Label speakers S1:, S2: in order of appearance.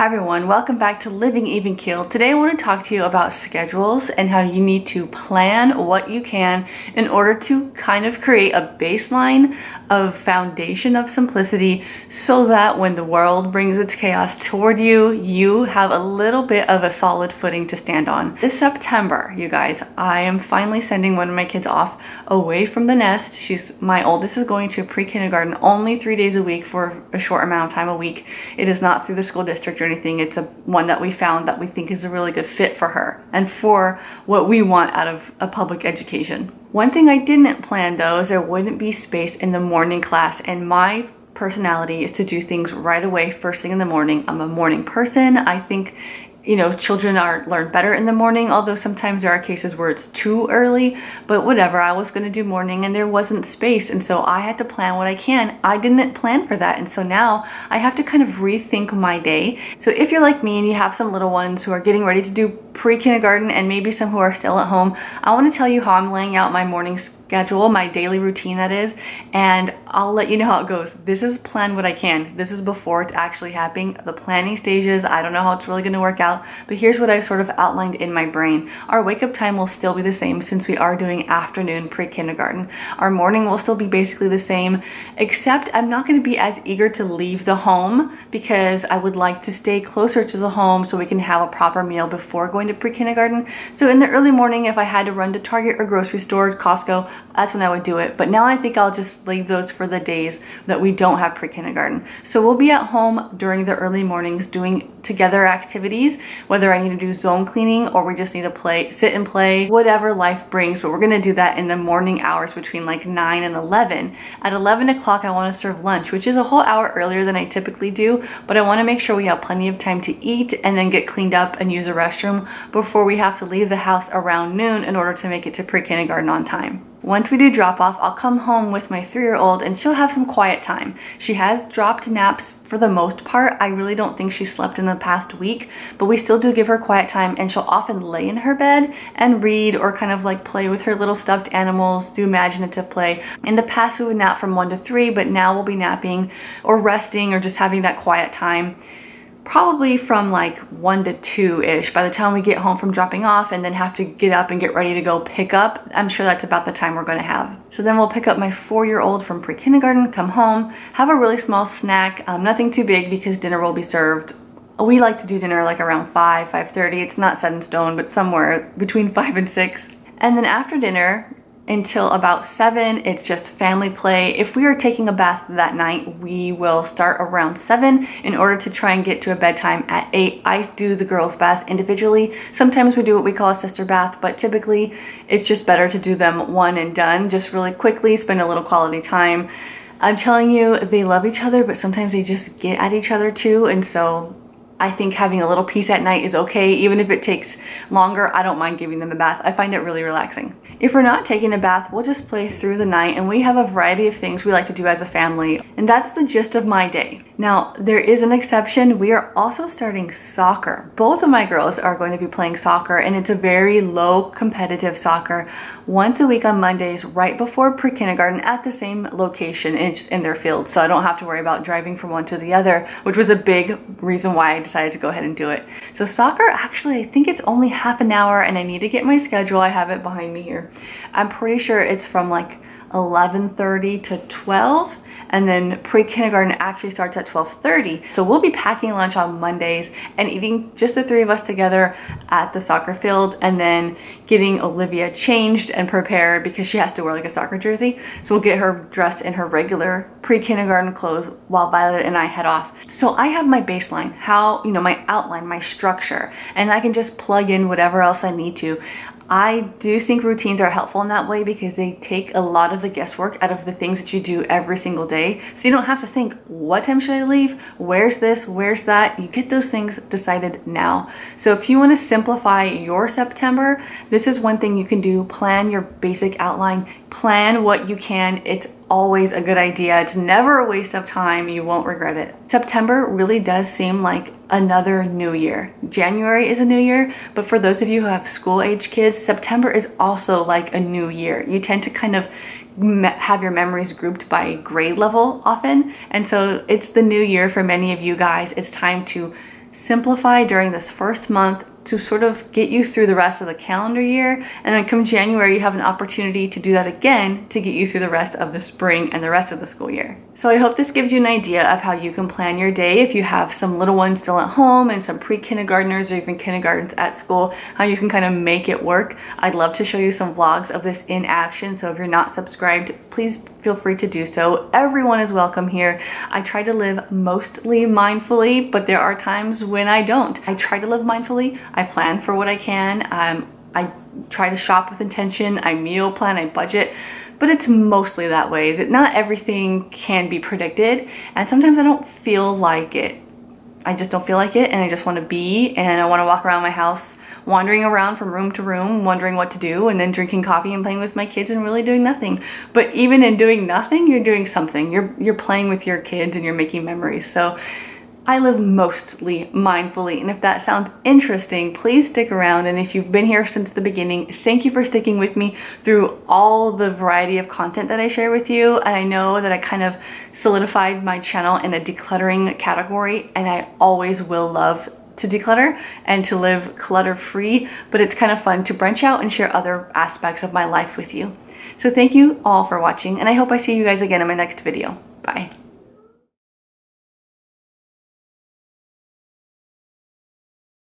S1: Hi everyone, welcome back to Living Even Keeled. Today I want to talk to you about schedules and how you need to plan what you can in order to kind of create a baseline of foundation of simplicity so that when the world brings its chaos toward you, you have a little bit of a solid footing to stand on. This September, you guys, I am finally sending one of my kids off away from the nest. My oldest is going to pre-kindergarten only 3 days a week for a short amount of time a week. It is not through the school district or anything. It's one that we found that we think is a really good fit for her and for what we want out of a public education. One thing I didn't plan though is there wouldn't be space in the morning class, and my personality is to do things right away first thing in the morning. I'm a morning person. I think children learn better in the morning, although sometimes there are cases where it's too early, but whatever, I was going to do morning and there wasn't space, and so I had to plan what I can. I didn't plan for that, and so now I have to kind of rethink my day. So if you're like me and you have some little ones who are getting ready to do pre-kindergarten and maybe some who are still at home, I want to tell you how I'm laying out my morning schedule, my daily routine that is, and I'll let you know how it goes. This is plan what I can. This is before it's actually happening. The planning stages, I don't know how it's really going to work out, but here's what I've sort of outlined in my brain. Our wake up time will still be the same since we are doing afternoon pre-kindergarten. Our morning will still be basically the same, except I'm not going to be as eager to leave the home because I would like to stay closer to the home so we can have a proper meal before going to pre-kindergarten. So in the early morning, if I had to run to Target or grocery store, Costco, that's when I would do it. But now I think I'll just leave those for the days that we don't have pre-kindergarten. So we'll be at home during the early mornings doing together activities, whether I need to do zone cleaning or we just need to sit and play, whatever life brings. But we're going to do that in the morning hours between like 9 and 11. At 11 o'clock, I want to serve lunch, which is a whole hour earlier than I typically do, but I want to make sure we have plenty of time to eat and then get cleaned up and use a restroom before we have to leave the house around noon in order to make it to pre-kindergarten on time. Once we do drop off, I'll come home with my 3-year-old and she'll have some quiet time. She has dropped naps for the most part. I really don't think she slept in the past week, but we still do give her quiet time, and she'll often lay in her bed and read or kind of like play with her little stuffed animals, do imaginative play. In the past, we would nap from 1 to 3, but now we'll be napping or resting or just having that quiet time probably from like 1 to 2-ish by the time we get home from dropping off and then have to get up and get ready to go pick up. I'm sure that's about the time we're going to have. So then we'll pick up my 4-year-old from pre-kindergarten, come home, have a really small snack, nothing too big because dinner will be served. We like to do dinner like around 5:30. It's not set in stone, but somewhere between 5 and 6. And then after dinner, until about 7, it's just family play. If we are taking a bath that night, we will start around 7 in order to try and get to a bedtime at 8. I do the girls' baths individually. Sometimes we do what we call a sister bath, but typically it's just better to do them one and done, just really quickly, spend a little quality time. I'm telling you, they love each other, but sometimes they just get at each other too, and so I think having a little peace at night is okay. Even if it takes longer, I don't mind giving them a bath. I find it really relaxing. If we're not taking a bath, we'll just play through the night, and we have a variety of things we like to do as a family. And that's the gist of my day. Now, there is an exception. We are also starting soccer. Both of my girls are going to be playing soccer, and it's a very low competitive soccer once a week on Mondays right before pre-kindergarten at the same location in their field. So I don't have to worry about driving from one to the other, which was a big reason why I decided to go ahead and do it. So soccer, actually, I think it's only half an hour, and I need to get my schedule. I have it behind me here. I'm pretty sure it's from like 11:30 to 12. And then pre-kindergarten actually starts at 12:30. So we'll be packing lunch on Mondays and eating just the 3 of us together at the soccer field, and then getting Olivia changed and prepared because she has to wear like a soccer jersey. So we'll get her dressed in her regular pre-kindergarten clothes while Violet and I head off. So I have my baseline, my outline, my structure, and I can just plug in whatever else I need to. I do think routines are helpful in that way because they take a lot of the guesswork out of the things that you do every single day. So you don't have to think, what time should I leave? Where's this? Where's that? You get those things decided now. So if you want to simplify your September, this is one thing you can do. Plan your basic outline. Plan what you can. It's always a good idea. It's never a waste of time. You won't regret it. September really does seem like another new year. January is a new year, but for those of you who have school age kids, September is also like a new year. You tend to kind of have your memories grouped by grade level often, and so it's the new year for many of you guys. It's time to simplify during this first month to sort of get you through the rest of the calendar year, and then come January you have an opportunity to do that again to get you through the rest of the spring and the rest of the school year. So I hope this gives you an idea of how you can plan your day if you have some little ones still at home and some pre-kindergartners or even kindergartens at school, how you can kind of make it work. I'd love to show you some vlogs of this in action, so if you're not subscribed, please feel free to do so. Everyone is welcome here. I try to live mostly mindfully, but there are times when I don't. I try to live mindfully. I plan for what I can. I try to shop with intention. I meal plan, I budget, but it's mostly that way, that not everything can be predicted. And sometimes I don't feel like it. I just don't feel like it, and I just want to be, and I want to walk around my house wandering around from room to room, wondering what to do, and then drinking coffee and playing with my kids and really doing nothing. But even in doing nothing, you're doing something. You're playing with your kids and you're making memories. So I live mostly mindfully, and if that sounds interesting, please stick around. And if you've been here since the beginning, thank you for sticking with me through all the variety of content that I share with you. And I know that I kind of solidified my channel in a decluttering category, and I always will love to declutter and to live clutter-free, but it's kind of fun to branch out and share other aspects of my life with you. So thank you all for watching, and I hope I see you guys again in my next video. Bye.